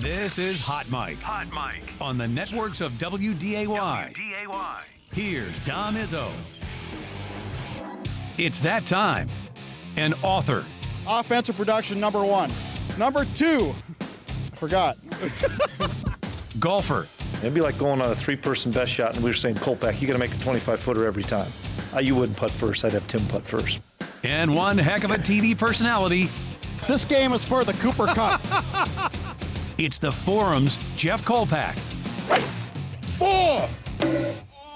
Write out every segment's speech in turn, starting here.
This is Hot Mike. Hot Mike. On the networks of WDAY. WDAY. Here's Dom Izzo. It's that time. An author. Offensive production, number 1. Number 2, I forgot. Golfer. It'd be like going on a 3-person best shot, and we were saying, Kolpack, you got to make a 25-footer every time. You wouldn't putt first. I'd have Tim putt first. And one heck of a TV personality. This game is for the Cooper Cup. It's the Forum's Jeff Kolpack. 4!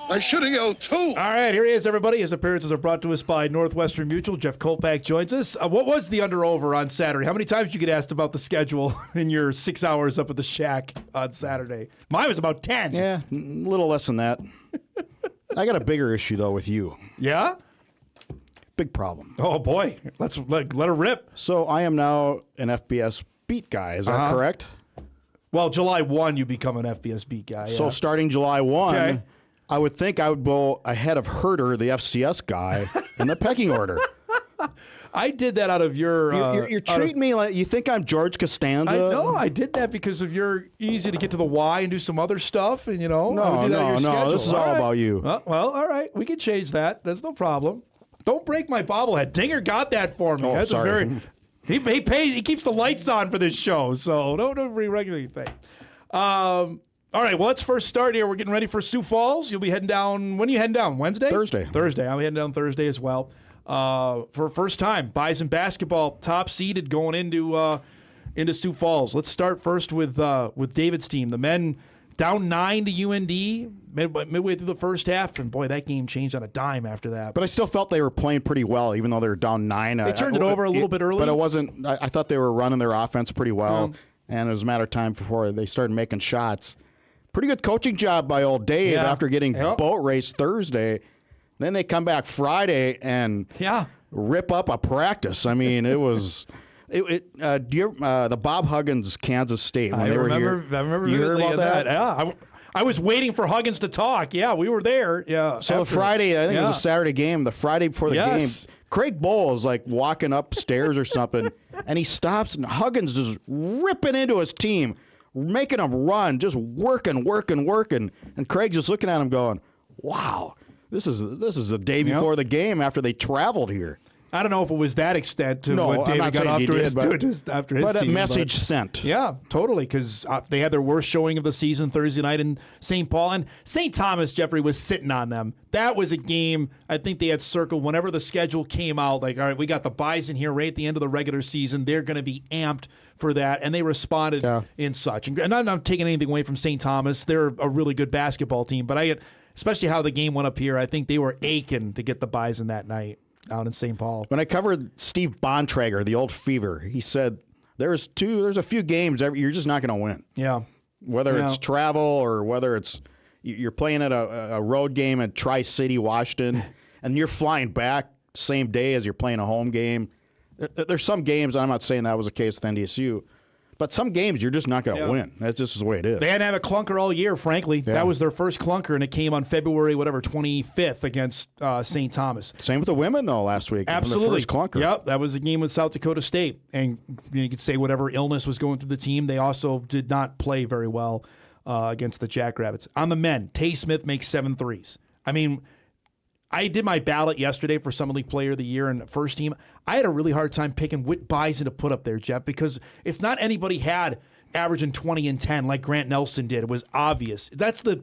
I should have yelled 2. All right, here he is, everybody. His appearances are brought to us by Northwestern Mutual. Jeff Kolpack joins us. What was the under-over on Saturday? How many times did you get asked about the schedule in your 6 hours up at the shack on Saturday? Mine was about 10. Yeah, a little less than that. I got a bigger issue, though, with you. Yeah? Big problem. Oh, boy. Let her rip. So I am now an FBS beat guy. Is that correct? Well, July 1, you become an FBS beat guy. So yeah. starting July 1, Okay. I would think I would go ahead of Herder, the FCS guy, in the pecking order. I did that out of your... You're treating me like you think I'm George Costanza. I did that because of your easy to get to the Y and do some other stuff, and I would do that on your schedule. This is all about you. Well, all right, we can change that. That's no problem. Don't break my bobblehead. Dinger got that for me. Oh, That's sorry. He pays. He keeps the lights on for this show, so don't re-regulate anything. All right, well, let's first start here. We're getting ready for Sioux Falls. You'll be heading down. When are you heading down? Wednesday? Thursday. I'll be heading down Thursday as well. For first time, Bison basketball top seeded going into Sioux Falls. Let's start first with David's team. The men down 9 to UND midway through the first half, and boy, that game changed on a dime after that. But I still felt they were playing pretty well, even though they were down 9. They turned it over a little bit early. But it wasn't. I thought they were running their offense pretty well, and it was a matter of time before they started making shots. Pretty good coaching job by old Dave after getting boat race Thursday. Then they come back Friday and rip up a practice. I mean, it was the Bob Huggins Kansas State when they were here. I remember you heard about that? Yeah, I was waiting for Huggins to talk. Yeah, we were there. Yeah. So the Friday, I think it was a Saturday game. The Friday before the game, Craig Bowl is like walking upstairs or something, and he stops, and Huggins is ripping into his team, making them run, just working. And Craig's just looking at him going, wow, this is the day before the game after they traveled here. I don't know if it was that extent to what David got after his team. But a message sent. Yeah, totally, because they had their worst showing of the season Thursday night in St. Paul. And St. Thomas, Jeffrey, was sitting on them. That was a game I think they had circled whenever the schedule came out. Like, all right, we got the Bison here right at the end of the regular season. They're going to be amped for that. And they responded in such. And I'm not taking anything away from St. Thomas. They're a really good basketball team. But especially how the game went up here, I think they were aching to get the Bison that night out in St. Paul. When I covered Steve Bontrager, the old Fever, he said there's a few games you're just not going to win. Yeah. Whether it's travel or whether it's you're playing at a road game at Tri-City, Washington, and you're flying back same day as you're playing a home game. There's some games, I'm not saying that was the case with NDSU, but some games you're just not going to win. That's just the way it is. They hadn't had a clunker all year, frankly. Yeah. That was their first clunker, and it came on February 25th against St. Thomas. Same with the women, though, last week. Absolutely. The first clunker. Yep, that was a game with South Dakota State. And you could say whatever illness was going through the team, they also did not play very well against the Jackrabbits. On the men, Tay Smith makes 7 threes. I mean, I did my ballot yesterday for Summer League Player of the Year and first team. I had a really hard time picking what Bison to put up there, Jeff, because it's not anybody had averaging 20 and 10 like Grant Nelson did. It was obvious. That's the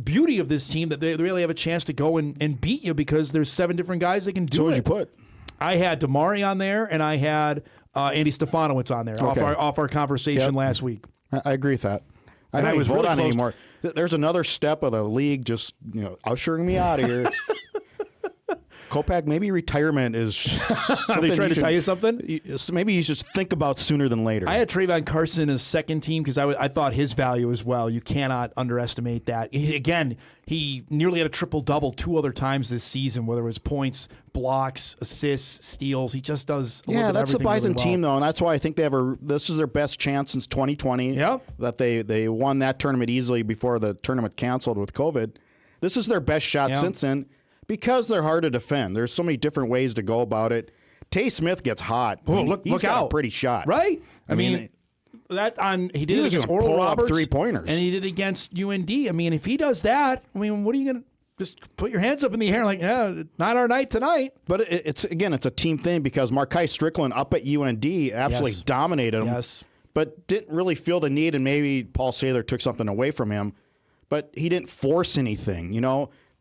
beauty of this team, that they really have a chance to go and beat you because there's 7 different guys that can do it. So what did you put? I had Damari on there, and I had Andy Stefanowicz on there off our conversation last week. I agree with that. I don't even vote on anymore. There's another step of the league just ushering me out of here. Kolpack, maybe retirement is. Are they trying to tell you something? Maybe you should think about sooner than later. I had Trayvon Carson as second team because I thought his value as well. You cannot underestimate that. He nearly had a triple-double 2 other times this season, whether it was points, blocks, assists, steals. He just does a little bit that's the Bison really team, though, and that's why I think this is their best chance since 2020. Yep. That they won that tournament easily before the tournament canceled with COVID. This is their best shot since then. Because they're hard to defend. There's so many different ways to go about it. Tay Smith gets hot. Oh, He's got out. a pretty shot. Right? I mean he did it against gonna Oral pull up Roberts, 3-pointers. and he did it against UND. I mean, if he does that, I mean, what are you going to just put your hands up in the air like, yeah, not our night tonight? But it's a team thing because Markai Strickland up at UND absolutely dominated him. Yes. But didn't really feel the need, and maybe Paul Saylor took something away from him, but he didn't force anything,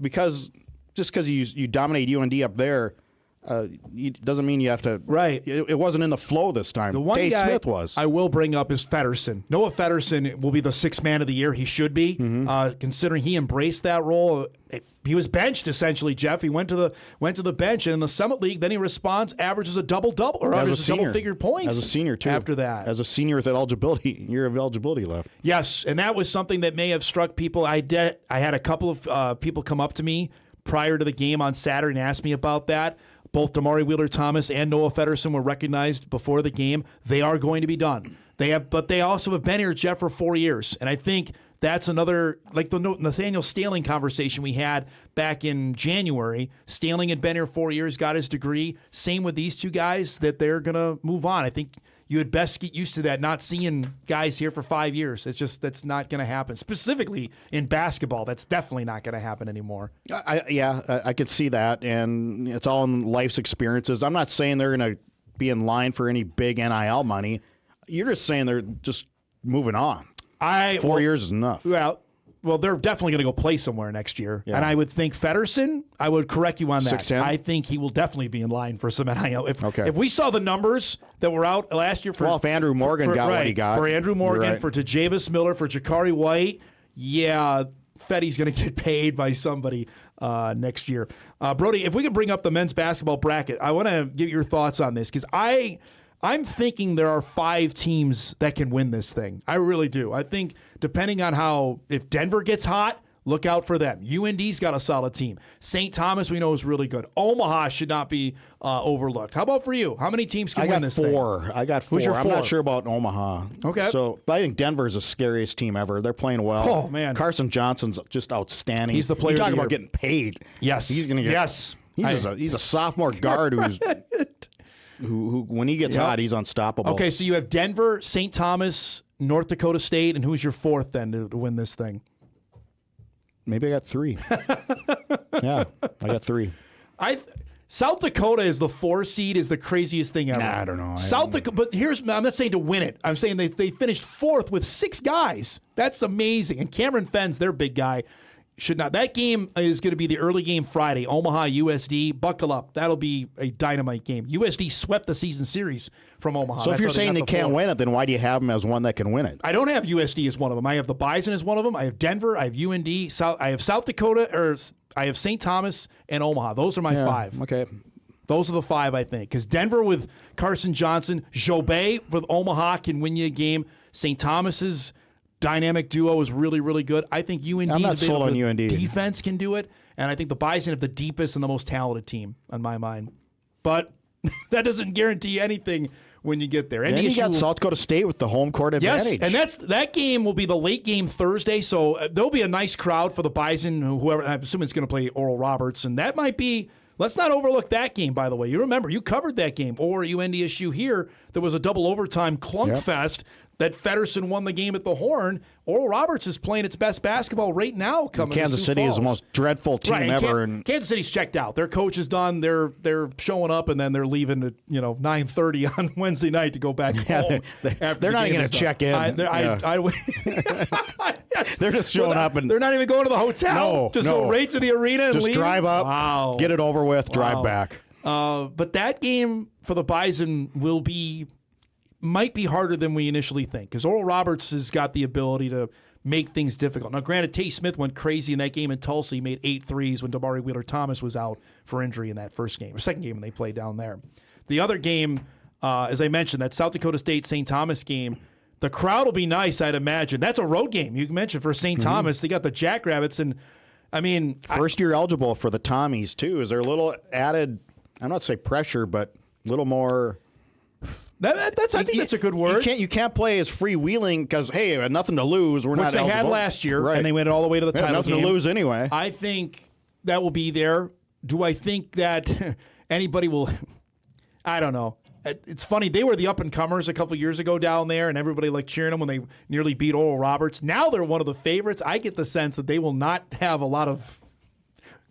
because just because you dominate UND up there, doesn't mean you have to. Right. It wasn't in the flow this time. The one Dave guy Smith was. I will bring up is Feddersen. Noah Feddersen will be the sixth man of the year. He should be, considering he embraced that role. He was benched essentially, Jeff. He went to the bench, and in the Summit League, then he responds, averages a double-double, or averages double-figure points. As a senior, too. After that. As a senior with that year of eligibility left. Yes, and that was something that may have struck people. I had a couple of people come up to me prior to the game on Saturday and ask me about that. Both Damari Wheeler-Thomas and Noah Feddersen were recognized before the game. They are going to be done. But they also have been here, Jeff, for 4 years. And I think that's another, like the Nathaniel Staling conversation we had back in January. Staling had been here 4 years, got his degree. Same with these two guys, that they're going to move on. I think you had best get used to that, not seeing guys here for 5 years. That's not going to happen. Specifically in basketball, that's definitely not going to happen anymore. I could see that, and it's all in life's experiences. I'm not saying they're going to be in line for any big NIL money. You're just saying they're just moving on. 4 years is enough. Well, they're definitely going to go play somewhere next year. Yeah. And I would think Feddersen, I would correct you on that. 6'10"? I think he will definitely be in line for some NIL. Okay. If we saw the numbers that were out last year for... Well, if Andrew Morgan got what he got. For Andrew Morgan, right. for Tajavis Miller, for Jakari White, Fetty's going to get paid by somebody next year. Brody, if we could bring up the men's basketball bracket, I want to get your thoughts on this because I'm thinking there are 5 teams that can win this thing. I really do. I think depending on if Denver gets hot, look out for them. UND's got a solid team. St. Thomas, we know, is really good. Omaha should not be overlooked. How about for you? How many teams can win this thing? I got 4. Who's your I'm 4? not sure about Omaha. Okay. But I think Denver's the scariest team ever. They're playing well. Oh, man. Carson Johnson's just outstanding. He's the player You talk of the about year. getting paid. Yes. He's going to get. Yes. He's a sophomore guard who when he gets hot, he's unstoppable. Okay, so you have Denver, St. Thomas, North Dakota State, and who's your 4th then to win this thing? Maybe I got 3. Yeah, I got 3. South Dakota is the 4 seed is the craziest thing ever. Nah, I don't know. South Dakota, but I'm not saying to win it. I'm saying they finished 4th with 6 guys. That's amazing. And Cameron Fenn's their big guy. Should not. That game is going to be the early game Friday. Omaha USD. Buckle up. That'll be a dynamite game. USD swept the season series from Omaha. So if you're saying they can't win it, then why do you have them as one that can win it? I don't have USD as one of them. I have the Bison as one of them. I have Denver. I have UND. I have South Dakota, or I have St. Thomas and Omaha. Those are my 5. Okay. Those are the 5, I think. Because Denver with Carson Johnson, Jobay with Omaha can win you a game. St. Thomas's dynamic duo is really, really good. I think UND. I'm not sold on UND. Defense can do it, and I think the Bison have the deepest and the most talented team on my mind. But that doesn't guarantee anything when you get there. And you got South Dakota State with the home court advantage. Yes, and that game will be the late game Thursday, so there'll be a nice crowd for the Bison. Whoever, I'm assuming it's going to play Oral Roberts, and that might be. Let's not overlook that game, by the way. You remember, you covered that game. Or NDSU here, there was a double overtime clunk fest that Feddersen won the game at the Horn. Oral Roberts is playing its best basketball right now. Kansas City is the most dreadful team ever. And Kansas City's checked out. Their coach is done. They're showing up, and then they're leaving at 9:30 on Wednesday night to go back home. They're not even going to check in. They're just showing up, and they're not even going to the hotel. Go right to the arena and just leave. Drive up, get it over with, drive back. But that game for the Bison might be harder than we initially think because Oral Roberts has got the ability to make things difficult. Now, granted, Tate Smith went crazy in that game in Tulsa. He made 8 threes when Damari Wheeler-Thomas was out for injury in that second game when they played down there. The other game, as I mentioned, that South Dakota State-St. Thomas game, the crowd will be nice, I'd imagine. That's a road game. You mentioned for St. Thomas, they got the Jackrabbits, and I mean... First year eligible for the Tommies, too. Is there a little added, I'm not say pressure, but a little more... I think that's a good word. You can't play as freewheeling because, hey, I had nothing to lose. We're not eligible. Which they had last year, and they went all the way to the title nothing game. to lose anyway. I think that will be there. Do I think that anybody will... I don't know. It's funny. They were the up-and-comers a couple years ago down there, and everybody liked cheering them when they nearly beat Oral Roberts. Now they're one of the favorites. I get the sense that they will not have a lot of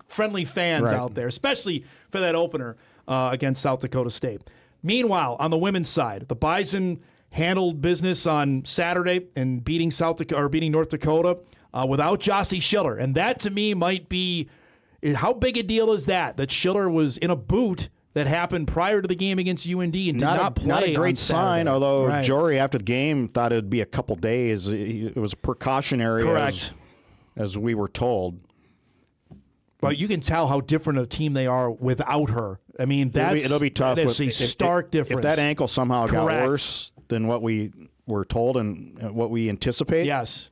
friendly fans out there, especially for that opener against South Dakota State. Meanwhile, on the women's side, the Bison handled business on Saturday and beating North Dakota without Jossie Schiller, and that to me might be how big a deal is that Schiller was in a boot that happened prior to the game against UND and did not play. Not a great sign, although Jory after the game thought it'd be a couple days. It was precautionary, correct, as we were told. But you can tell how different a team they are without her. I mean, it'll be tough. That's a stark difference. If that ankle somehow got worse than what we were told and what we anticipate, yes,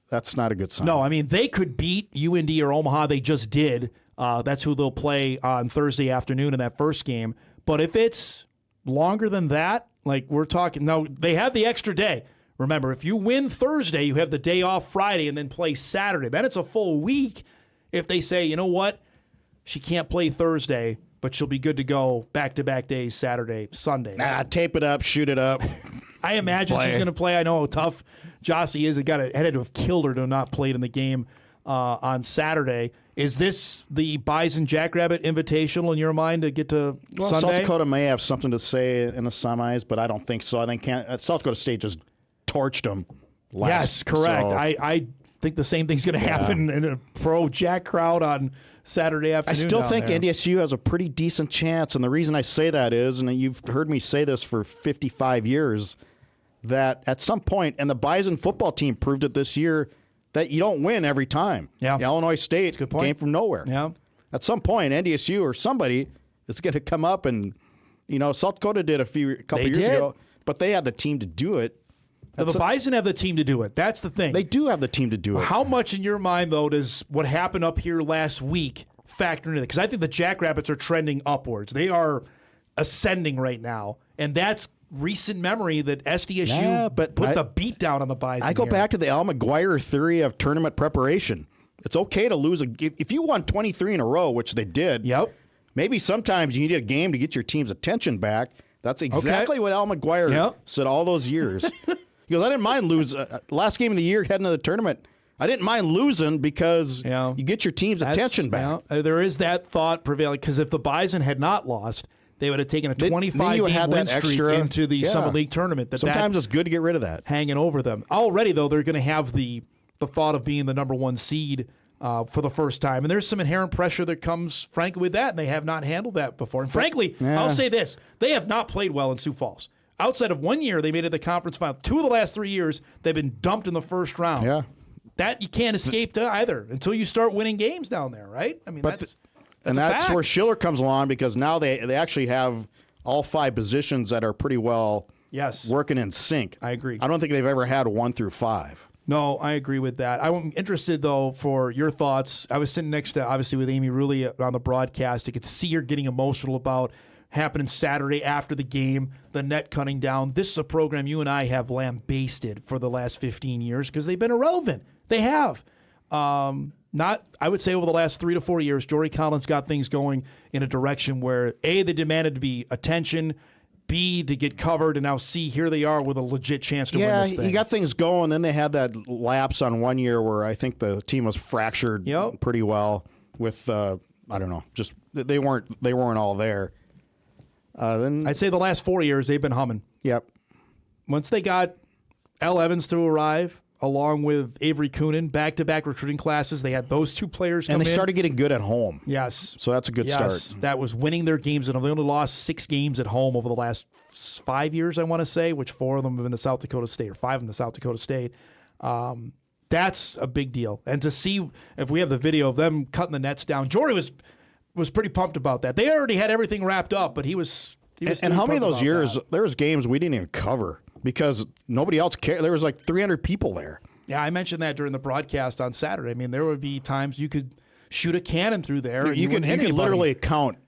that's not a good sign. No, I mean, they could beat UND or Omaha. They just did. That's who they'll play on Thursday afternoon in that first game. But if it's longer than that, like we're talking, no, they have the extra day. Remember, if you win Thursday, you have the day off Friday and then play Saturday. Then it's a full week. If they say, you know what, she can't play Thursday, but she'll be good to go back-to-back days, Saturday, Sunday. Tape it up, shoot it up. I imagine she's going to play. I know how tough Jossie is. It had to have killed her to have not played in the game on Saturday. Is this the Bison Jackrabbit Invitational in your mind to get to Sunday? South Dakota may have something to say in the semis, but I don't think so. I think South Dakota State just torched them last. Yes, correct. So. I think the same thing's going to happen in a pro Jack crowd on Saturday afternoon. I still think NDSU has a pretty decent chance, and the reason I say that is, and you've heard me say this for 55 years, that at some point, and the Bison football team proved it this year, that you don't win every time. Yeah. Illinois State came from nowhere. Yeah. At some point, NDSU or somebody is going to come up and, South Dakota did a couple years ago, but they had the team to do it. The Bison have the team to do it. That's the thing. They do have the team to do it. How much in your mind, though, does what happened up here last week factor into it? Because I think the Jackrabbits are trending upwards. They are ascending right now, and that's recent memory that SDSU put the beat down on the Bison. I go back to the Al McGuire theory of tournament preparation. It's okay to lose if you won 23 in a row, which they did. Yep. Maybe sometimes you need a game to get your team's attention back. That's exactly what Al McGuire said all those years. He goes, I didn't mind losing. Last game of the year, heading to the tournament, I didn't mind losing because you get your team's attention back. There is that thought prevailing, because if the Bison had not lost, they would have taken a 25-game win streak into the Summit League tournament. Sometimes it's good to get rid of that. Hanging over them. Already, though, they're going to have the thought of being the number one seed for the first time. And there's some inherent pressure that comes, frankly, with that, and they have not handled that before. And frankly, I'll say this. They have not played well in Sioux Falls. Outside of 1 year, they made it to the conference final. 2 of the last 3 years, they've been dumped in the first round. Yeah. That you can't escape to either until you start winning games down there, right? I mean, that's where Schiller comes along, because now they actually have all 5 positions that are pretty well working in sync. I agree. I don't think they've ever had 1 through 5. No, I agree with that. I'm interested, though, for your thoughts. I was sitting next to, obviously, with Amy Rulli on the broadcast. You could see her getting emotional about happening Saturday after the game, the net cutting down. This is a program you and I have lambasted for the last 15 years because they've been irrelevant. They have. I would say over the last 3 to 4 years, Jory Collins got things going in a direction where, A, they demanded to be attention, B, to get covered, and now C, here they are with a legit chance to win this thing. Yeah, you got things going. Then they had that lapse on 1 year where I think the team was fractured pretty well with, I don't know, just they weren't all there. Then I'd say the last 4 years, they've been humming. Yep. Once they got Elle Evans to arrive, along with Avery Coonan, back-to-back recruiting classes, they had those 2 players come in. And they started getting good at home. Yes. So that's a good start. That was winning their games, and they only lost 6 games at home over the last 5 years, I want to say, which 4 of them have been the South Dakota State, or 5 in the South Dakota State. That's a big deal. And to see, if we have the video of them cutting the nets down, Jory was pretty pumped about that. They already had everything wrapped up, but he was and how many of those years, there was games we didn't even cover because nobody else cared. There was like 300 people there. Yeah, I mentioned that during the broadcast on Saturday. I mean, there would be times you could shoot a cannon through there. You can literally count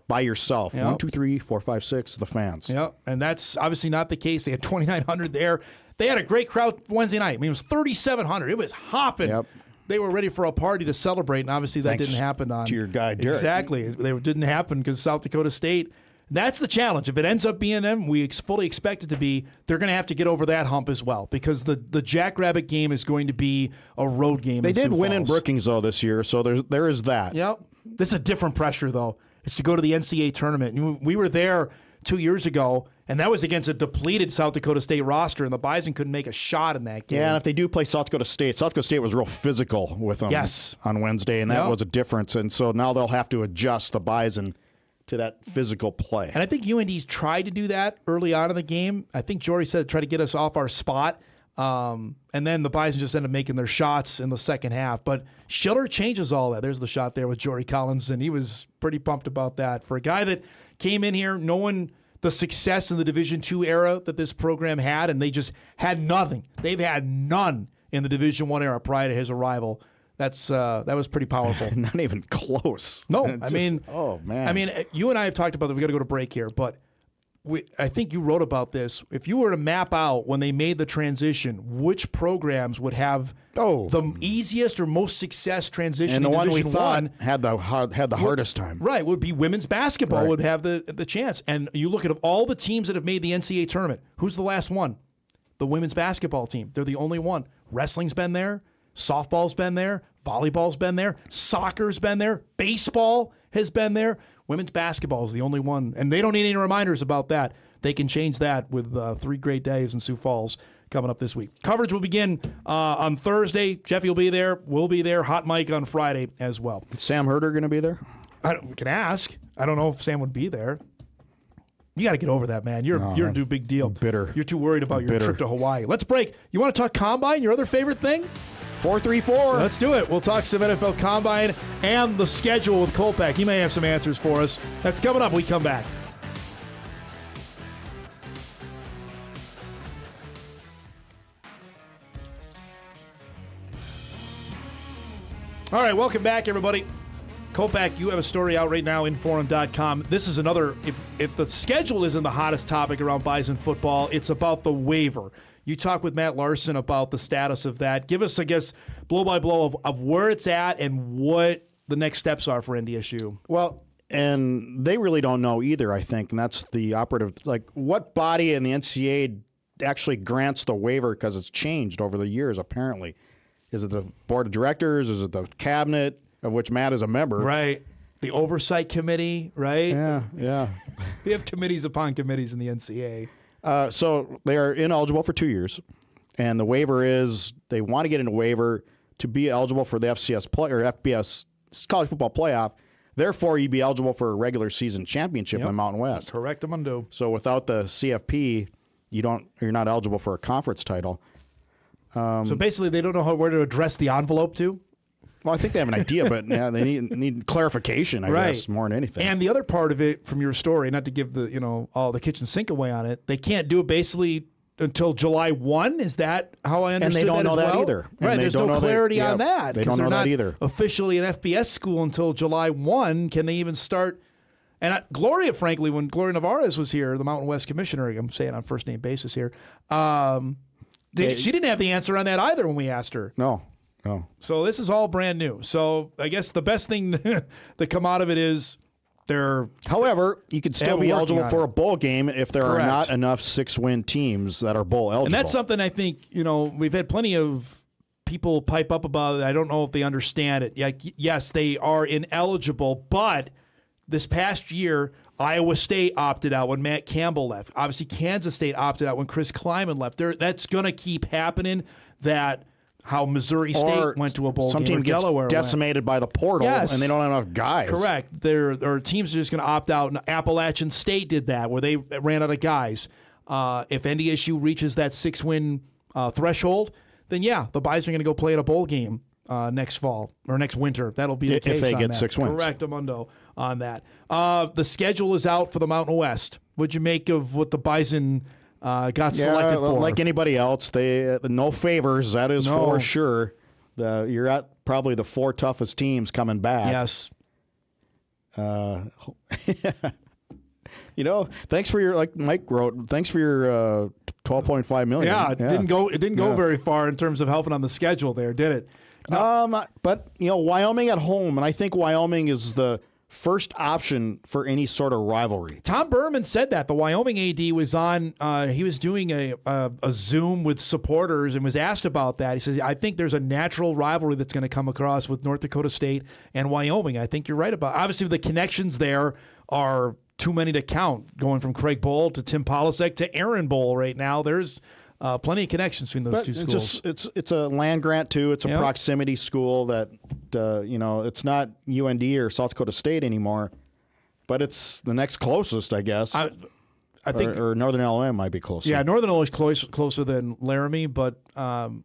by yourself. Yep. 1, 2, 3, 4, 5, 6, the fans. Yeah, and that's obviously not the case. They had 2,900 there. They had a great crowd Wednesday night. I mean, it was 3,700. It was hopping. Yep. They were ready for a party to celebrate, and obviously that didn't happen on. To your guy, Derek. Exactly. It didn't happen because South Dakota State That's the challenge. If it ends up being them, we fully expect it to be, they're going to have to get over that hump as well because the Jackrabbit game is going to be a road game. They did win Falls. in Brookings, though, this year, so there is that. Yep. This is a different pressure, though. It's to go to the NCAA tournament. We were there 2 years ago, and that was against a depleted South Dakota State roster, and the Bison couldn't make a shot in that game. Yeah, and if they do play South Dakota State was real physical with them on Wednesday, and that was a difference. And so now they'll have to adjust the Bison to that physical play. And I think UND's tried to do that early on in the game. I think Jory said try to get us off our spot. And then the Bison just ended up making their shots in the second half. But Schiller changes all that. There's the shot there with Jory Collins, and he was pretty pumped about that. For a guy that came in here knowing the success in the Division II era that this program had, and they just had nothing. They've had none in the Division I era prior to his arrival. That was pretty powerful. Not even close. No, oh man. You and I have talked about that. We got to go to break here, but I think you wrote about this. If you were to map out when they made the transition, which programs would have the easiest or most success transition? And the one we Division thought I, had the hardest time. Right, would be women's basketball Right. would have the chance. And you look at all the teams that have made the NCAA tournament. Who's the last one? The women's basketball team. They're the only one. Wrestling's been there. Softball's been there. Volleyball's been there. Soccer's been there. Baseball has been there. Women's basketball is the only one. And they don't need any reminders about that. They can change that with 3 great days in Sioux Falls coming up this week. Coverage will begin on Thursday. Jeffy will be there. We'll be there. Hot mic on Friday as well. Is Sam Herder going to be there? We can ask. I don't know if Sam would be there. You got to get over that, man. You're a big deal. I'm bitter. You're too worried about your trip to Hawaii. Let's break. You want to talk Combine, your other favorite thing? 434. Let's do it. We'll talk some NFL Combine and the schedule with Kolpack. He may have some answers for us. That's coming up when we come back. All right, welcome back, everybody. Kolpack, you have a story out right now in Forum.com. This is another, if the schedule isn't the hottest topic around Bison football, it's about the waiver. You talk with Matt Larson about the status of that. Give us, I guess, blow-by-blow of where it's at and what the next steps are for NDSU. Well, and they really don't know either, I think, and that's the operative. Like, what body in the NCAA actually grants the waiver because it's changed over the years, apparently? Is it the board of directors? Is it the cabinet, of which Matt is a member? Right. The oversight committee, right? Yeah. We have committees upon committees in the NCAA. So they are ineligible for 2 years, and the waiver is they want to get in a waiver to be eligible for the FCS play or FBS college football playoff. Therefore, you'd be eligible for a regular season championship in the Mountain West. Correct, Amundo. So without the CFP, you're not eligible for a conference title. So basically, they don't know where to address the envelope to. Well, I think they have an idea, but yeah, they need clarification, I guess, more than anything. And the other part of it from your story, not to give the all the kitchen sink away on it, they can't do it basically until July 1. Is that how I understood that? And they don't know that either. Right, there's no clarity on that. They don't know that either. Officially an FBS school until July 1. Can they even start? And Gloria, frankly, when Gloria Navarez was here, the Mountain West commissioner, I'm saying on first name basis here, she didn't have the answer on that either when we asked her. No. So this is all brand new. So I guess the best thing that come out of it is they're. However, you could still be eligible for a bowl game if there are not enough 6-win teams that are bowl eligible. And that's something I think, we've had plenty of people pipe up about it. I don't know if they understand it. Yes, they are ineligible, but this past year, Iowa State opted out when Matt Campbell left. Obviously, Kansas State opted out when Chris Kleiman left. That's going to keep happening. How Missouri State went to a bowl game. Some team gets Delaware decimated by the portal, and they don't have enough guys. Correct. There are teams that are just going to opt out. And Appalachian State did that, where they ran out of guys. If NDSU reaches that 6-win threshold, then the Bison are going to go play in a bowl game next fall or next winter. That'll be the case if they on get that. 6 wins. Correct, Amundo, on that. The schedule is out for the Mountain West. What'd you make of what the Bison got selected for? Like anybody else, they no favors. That is for sure. You're at probably the 4 toughest teams coming back. Yes. Thanks for your, like Mike wrote. Thanks for your $12.5 million. Yeah, it didn't go very far in terms of helping on the schedule there, did it? No. But Wyoming at home, and I think Wyoming is the first option for any sort of rivalry. Tom Berman said that. The Wyoming AD was on, he was doing a Zoom with supporters and was asked about that. He says, I think there's a natural rivalry that's going to come across with North Dakota State and Wyoming. I think you're right about it. Obviously, the connections there are too many to count, going from Craig Bohl to Tim Polasek to Aaron Bohl right now. There's plenty of connections between those two schools. It's a land grant, too. It's a proximity school that, it's not UND or South Dakota State anymore, but it's the next closest, I guess. I think, or Northern Illinois might be closer. Yeah, Northern Illinois is closer than Laramie, but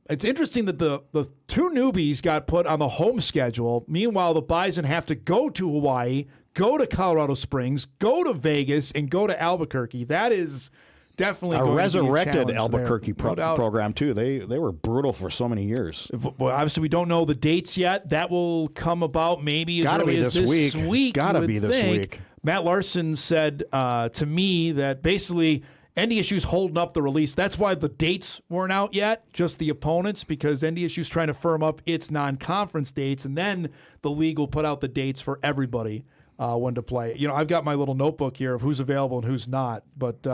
it's interesting that the two newbies got put on the home schedule. Meanwhile, the Bison have to go to Hawaii, go to Colorado Springs, go to Vegas, and go to Albuquerque. That is definitely a going resurrected to be a Albuquerque program, too. They were brutal for so many years. Well, obviously, we don't know the dates yet. That will come about maybe as early as this week. Gotta be this week. Matt Larson said to me that basically NDSU's holding up the release. That's why the dates weren't out yet, just the opponents, because NDSU's trying to firm up its non-conference dates, and then the league will put out the dates for everybody when to play. I've got my little notebook here of who's available and who's not, but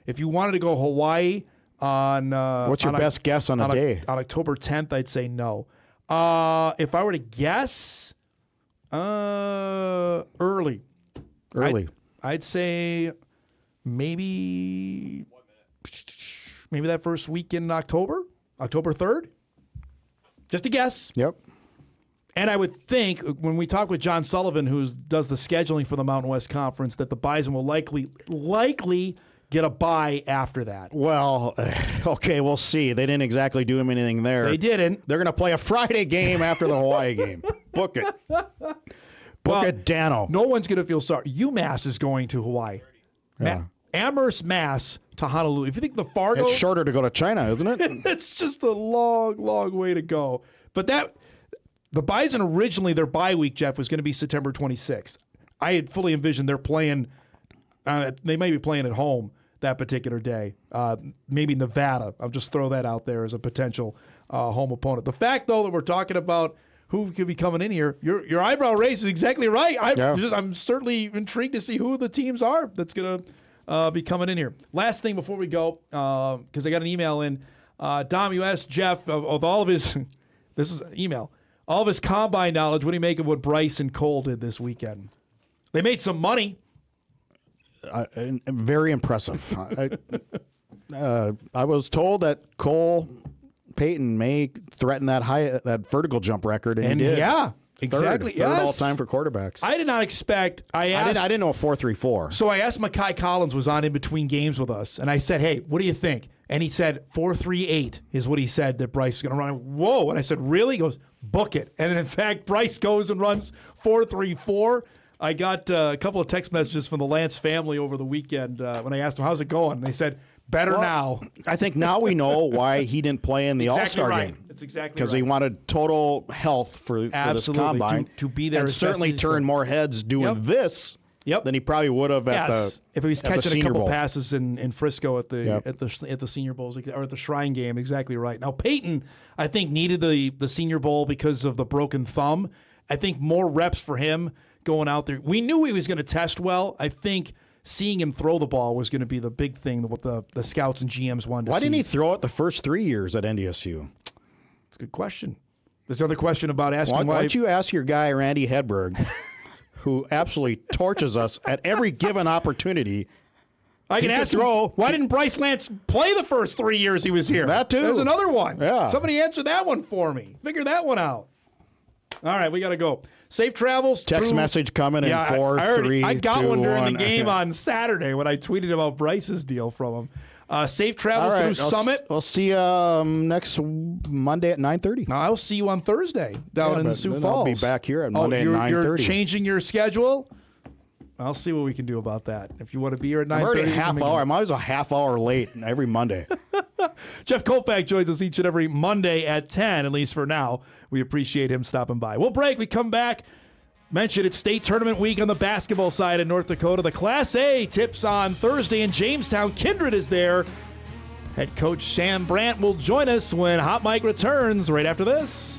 if you wanted to go Hawaii on what's your best guess on a day? On October 10th, I'd say no. If I were to guess, early. I'd say maybe that first week in October 3rd. Just a guess. Yep. And I would think when we talk with John Sullivan, who does the scheduling for the Mountain West Conference, that the Bison will likely get a bye after that. Well, okay, we'll see. They didn't exactly do him anything there. They didn't. They're going to play a Friday game after the Hawaii game. Book it. Book it, Dano. No one's going to feel sorry. UMass is going to Hawaii. Yeah. Amherst, Mass to Honolulu. If you think the Fargo... It's shorter to go to China, isn't it? It's just a long, long way to go. But the Bison originally, their bye week, Jeff, was going to be September 26th. I had fully envisioned they're playing... they may be playing at home that particular day. Maybe Nevada. I'll just throw that out there as a potential home opponent. The fact, though, that we're talking about who could be coming in here, your eyebrow raise is exactly right. I'm certainly intrigued to see who the teams are that's going to be coming in here. Last thing before we go, because I got an email in. Dom, you asked Jeff of all of his this is an email, all of his combine knowledge, what do you make of what Bryce and Cole did this weekend? They made some money. Very impressive. I was told that Cole Payton may threaten that vertical jump record, and he did. Yeah, exactly. Third all time for quarterbacks. I did not expect. I didn't know 4.34. So I asked Makai Collins, was on in between games with us, and I said, "Hey, what do you think?" And he said 4.38 is what he said that Bryce is going to run. Whoa! And I said, "Really?" He goes, "Book it." And in fact, Bryce goes and runs 4.34. I got a couple of text messages from the Lance family over the weekend when I asked them, how's it going? They said, better now. I think now we know why he didn't play in the All-Star game. That's exactly right. Because he wanted total health for this combine. To be there. And certainly turned more heads doing this than he probably would have if he was catching a couple passes in Frisco at the Yep. Senior Bowls or at the Shrine game. Exactly right. Now, Peyton, I think, needed the Senior Bowl because of the broken thumb. I think more reps for him going out there. We knew he was going to test well. I think seeing him throw the ball was going to be the big thing that what the scouts and GMs wanted to see. Why didn't he throw it the first 3 years at NDSU? That's a good question. There's another question about asking why don't you ask your guy, Randy Hedberg, who absolutely torches us at every given opportunity. I can ask him, why didn't Bryce Lance play the first 3 years he was here? That too. There's another one. Yeah. Somebody answer that one for me. Figure that one out. All right, we got to go. Safe travels. Text message coming in 4, 3, I got 2, one during 1. the game on Saturday when I tweeted about Bryce's deal from him. Safe travels through Summit. I'll see you next Monday at 9:30. I'll see you on Thursday down in Sioux Falls. I'll be back here at Monday at 9:30. You're changing your schedule? I'll see what we can do about that. If you want to be here at 9:30. I'm already half hour. I'm always a half hour late every Monday. Jeff Kolpack joins us each and every Monday at 10, at least for now. We appreciate him stopping by. We'll break. We come back. Mentioned it's state tournament week on the basketball side in North Dakota. The Class A tips on Thursday in Jamestown. Kindred is there. Head coach Sam Brandt will join us when Hot Mike returns right after this.